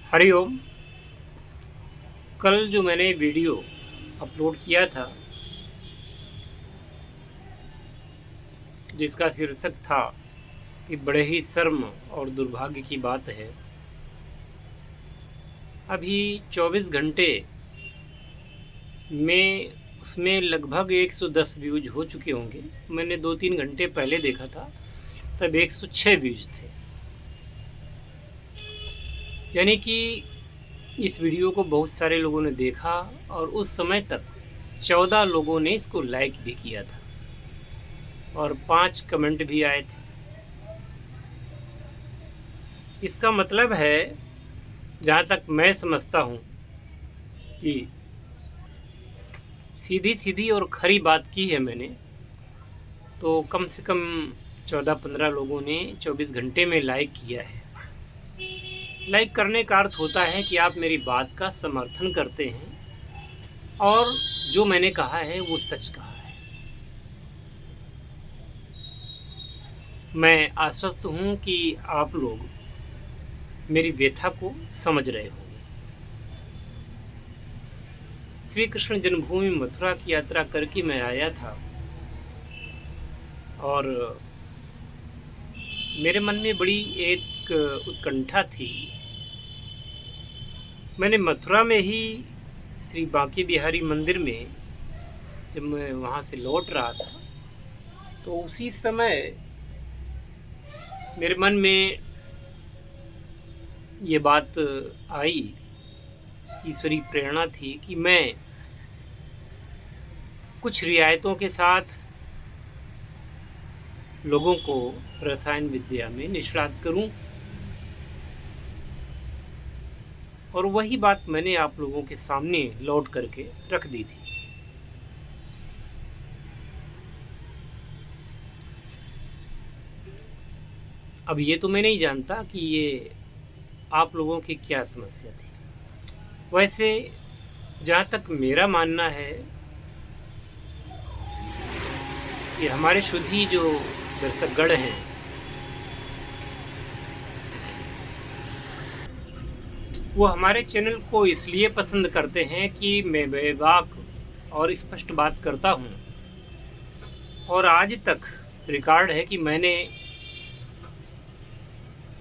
हरिओम। कल जो मैंने वीडियो अपलोड किया था जिसका शीर्षक था कि बड़े ही शर्म और दुर्भाग्य की बात है, अभी 24 घंटे में उसमें लगभग 110 व्यूज हो चुके होंगे। मैंने 2-3 घंटे पहले देखा था, तब 106 व्यूज थे। यानी कि इस वीडियो को बहुत सारे लोगों ने देखा और उस समय तक 14 लोगों ने इसको लाइक भी किया था और 5 कमेंट भी आए थे। इसका मतलब है, जहाँ तक मैं समझता हूँ, कि सीधी सीधी और खरी बात की है मैंने, तो कम से कम 14-15 लोगों ने 24 घंटे में लाइक किया है। लाइक करने का अर्थ होता है कि आप मेरी बात का समर्थन करते हैं और जो मैंने कहा है वो सच कहा है। मैं आश्वस्त हूँ कि आप लोग मेरी व्यथा को समझ रहे होंगे। श्री कृष्ण जन्मभूमि मथुरा की यात्रा करके मैं आया था और मेरे मन में बड़ी एक उत्कंठा थी। मैंने मथुरा में ही श्री बांके बिहारी मंदिर में जब मैं वहाँ से लौट रहा था, तो उसी समय मेरे मन में ये बात आई, ईश्वरी प्रेरणा थी कि मैं कुछ रियायतों के साथ लोगों को रसायन विद्या में निष्णात करूं। और वही बात मैंने आप लोगों के सामने लौट करके रख दी थी। अब ये तो मैं नहीं जानता कि ये आप लोगों की क्या समस्या थी। वैसे जहाँ तक मेरा मानना है कि हमारे शुद्धि जो दर्शकगण हैं, वो हमारे चैनल को इसलिए पसंद करते हैं कि मैं बेबाक और स्पष्ट बात करता हूँ। और आज तक रिकॉर्ड है कि मैंने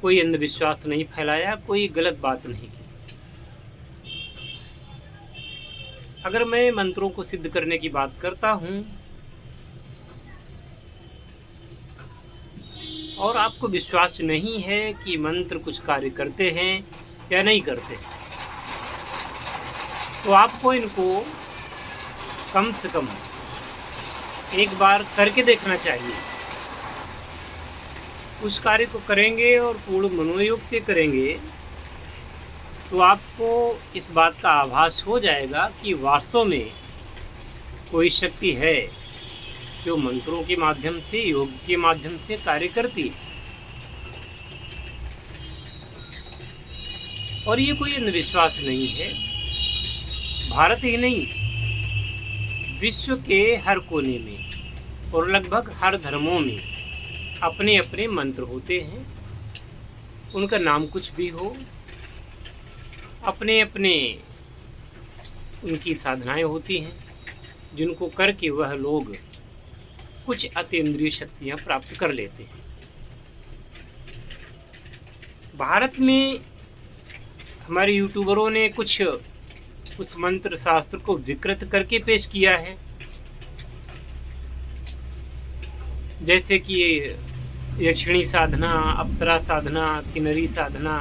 कोई अंधविश्वास नहीं फैलाया, कोई गलत बात नहीं की। अगर मैं मंत्रों को सिद्ध करने की बात करता हूँ और आपको विश्वास नहीं है कि मंत्र कुछ कार्य करते हैं या नहीं करते, तो आपको इनको कम से कम एक बार करके देखना चाहिए। उस कार्य को करेंगे और पूर्ण मनोयोग से करेंगे तो आपको इस बात का आभास हो जाएगा कि वास्तव में कोई शक्ति है जो मंत्रों के माध्यम से, योग के माध्यम से कार्य करती है। और ये कोई अंधविश्वास नहीं है। भारत ही नहीं, विश्व के हर कोने में और लगभग हर धर्मों में अपने अपने मंत्र होते हैं। उनका नाम कुछ भी हो, अपने अपने उनकी साधनाएं होती हैं जिनको करके वह लोग कुछ अतीन्द्रिय शक्तियां प्राप्त कर लेते हैं। भारत में हमारे यूट्यूबरों ने कुछ उस मंत्र शास्त्र को विकृत करके पेश किया है, जैसे कि यक्षिणी साधना, अप्सरा साधना, किन्नरी साधना,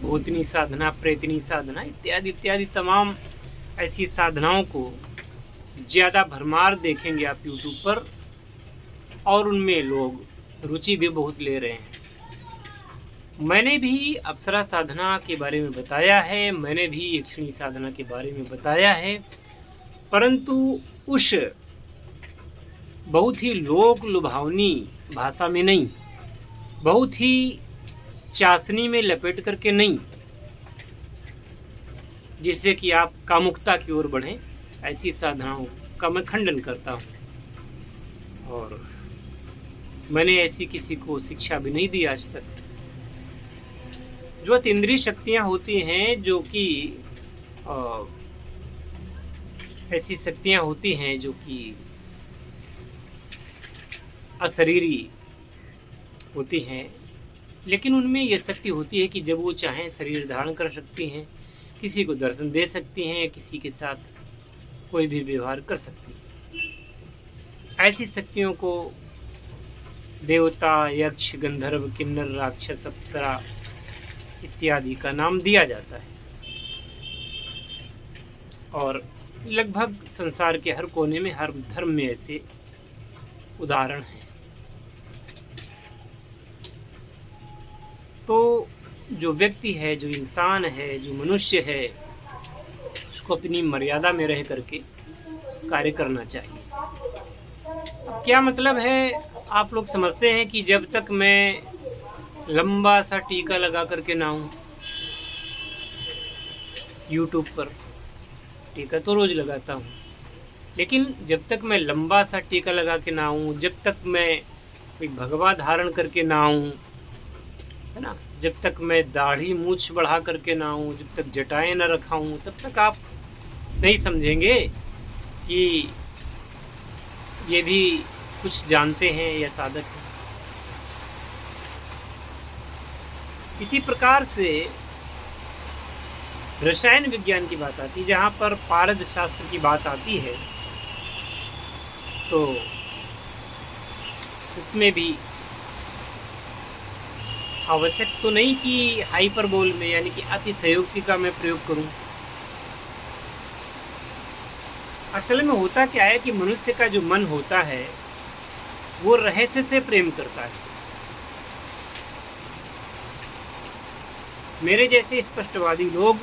भूतनी साधना, प्रेतनी साधना इत्यादि इत्यादि तमाम ऐसी साधनाओं को ज़्यादा भरमार देखेंगे आप यूट्यूब पर, और उनमें लोग रुचि भी बहुत ले रहे हैं। मैंने भी अप्सरा साधना के बारे में बताया है, मैंने भी यक्षिणी साधना के बारे में बताया है, परंतु उस बहुत ही लोक लुभावनी भाषा में नहीं, बहुत ही चाशनी में लपेट करके नहीं, जिससे कि आप कामुकता की ओर बढ़ें, ऐसी साधनाओं का मैं खंडन करता हूँ। और मैंने ऐसी किसी को शिक्षा भी नहीं दी आज तक। जो अतीन्द्रिय शक्तियाँ होती हैं, जो कि ऐसी शक्तियाँ होती हैं जो कि अशरीरी होती हैं, लेकिन उनमें ये शक्ति होती है कि जब वो चाहें शरीर धारण कर सकती हैं, किसी को दर्शन दे सकती हैं, किसी के साथ कोई भी व्यवहार कर सकती हैं। ऐसी शक्तियों को देवता, यक्ष, गंधर्व, किन्नर, राक्षस, अप्सरा इत्यादि का नाम दिया जाता है। और लगभग संसार के हर कोने में, हर धर्म में ऐसे उदाहरण हैं। तो जो व्यक्ति है, जो इंसान है, जो मनुष्य है, उसको अपनी मर्यादा में रह करके कार्य करना चाहिए। अब क्या मतलब है, आप लोग समझते हैं कि जब तक मैं लंबा सा टीका लगा करके ना हूँ, यूट्यूब पर टीका तो रोज़ लगाता हूँ, लेकिन जब तक मैं लंबा सा टीका लगा के ना हूँ, जब तक मैं कोई भगवा धारण करके ना हूँ, है ना, जब तक मैं दाढ़ी मूछ बढ़ा करके ना हूँ, जब तक जटाएं न रखा हूँ, तब तक आप नहीं समझेंगे कि ये भी कुछ जानते हैं या साधक हैं। इसी प्रकार से रसायन विज्ञान की बात आती है, जहाँ पर पारद शास्त्र की बात आती है, तो उसमें भी आवश्यक तो नहीं कि हाइपरबोल में, यानी कि अतिशयोक्ति का मैं प्रयोग करूं। असल में होता क्या है कि मनुष्य का जो मन होता है वो रहस्य से प्रेम करता है। मेरे जैसे स्पष्टवादी लोग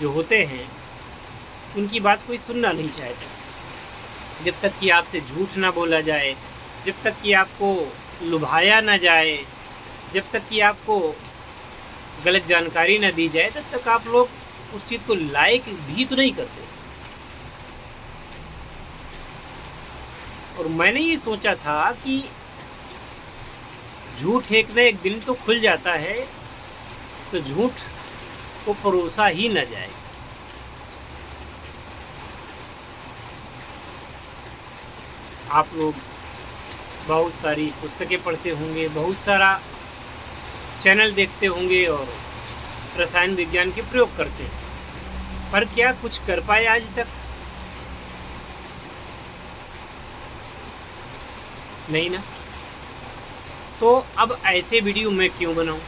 जो होते हैं, उनकी बात कोई सुनना नहीं चाहता। जब तक कि आपसे झूठ ना बोला जाए, जब तक कि आपको लुभाया ना जाए, जब तक कि आपको गलत जानकारी ना दी जाए, तब तक आप लोग उस चीज़ को लाइक भी तो नहीं करते। और मैंने ये सोचा था कि झूठ एक न एक दिन तो खुल जाता है, तो झूठ को परोसा ही न जाए। आप लोग बहुत सारी पुस्तकें पढ़ते होंगे, बहुत सारा चैनल देखते होंगे और रसायन विज्ञान के प्रयोग करते हैं, पर क्या कुछ कर पाए आज तक? नहीं ना। तो अब ऐसे वीडियो मैं क्यों बनाऊं?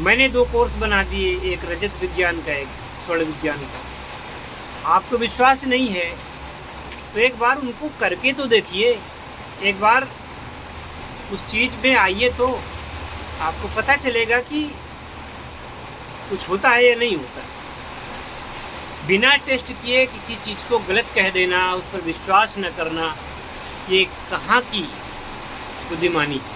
मैंने 2 कोर्स बना दिए, एक रजत विज्ञान का, एक स्वर्ण विज्ञान का। आपको विश्वास नहीं है तो एक बार उनको करके तो देखिए, एक बार उस चीज़ में आइए तो आपको पता चलेगा कि कुछ होता है या नहीं होता। बिना टेस्ट किए किसी चीज़ को गलत कह देना, उस पर विश्वास न करना, ये कहाँ की बुद्धिमानी है।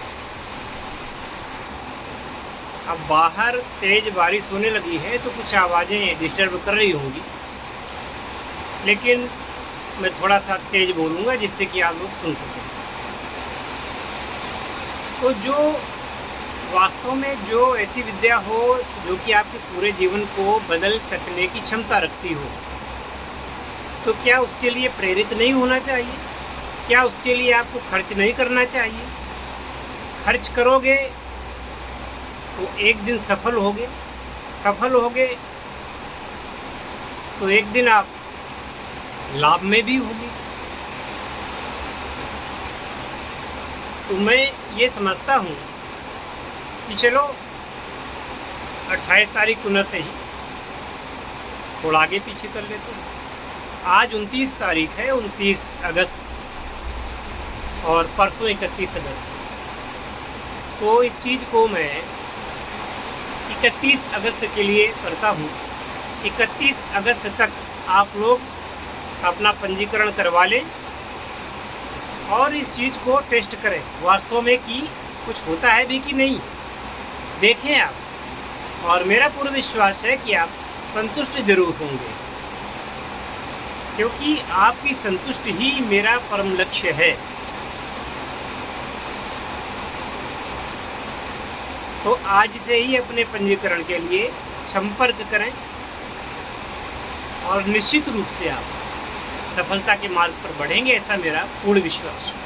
अब बाहर तेज बारिश होने लगी है तो कुछ आवाज़ें डिस्टर्ब कर रही होंगी, लेकिन मैं थोड़ा सा तेज बोलूँगा जिससे कि आप लोग सुन सकें। तो जो वास्तव में जो ऐसी विद्या हो जो कि आपके पूरे जीवन को बदल सकने की क्षमता रखती हो, तो क्या उसके लिए प्रेरित नहीं होना चाहिए? क्या उसके लिए आपको खर्च नहीं करना चाहिए? खर्च करोगे तो एक दिन सफल होगे तो एक दिन आप लाभ में भी होगी। तो मैं ये समझता हूँ कि चलो 28 तारीख को न सही, थोड़ा आगे पीछे कर लेते हैं। आज 29 तारीख है, 29 अगस्त, और परसों 31 अगस्त। तो इस चीज़ को मैं 31 अगस्त के लिए करता हूँ। 31 अगस्त तक आप लोग अपना पंजीकरण करवा लें और इस चीज़ को टेस्ट करें वास्तव में कि कुछ होता है भी कि नहीं, देखें आप। और मेरा पूरा विश्वास है कि आप संतुष्ट जरूर होंगे, क्योंकि आपकी संतुष्टि ही मेरा परम लक्ष्य है। तो आज से ही अपने पंजीकरण के लिए संपर्क करें और निश्चित रूप से आप सफलता के मार्ग पर बढ़ेंगे, ऐसा मेरा पूर्ण विश्वास है।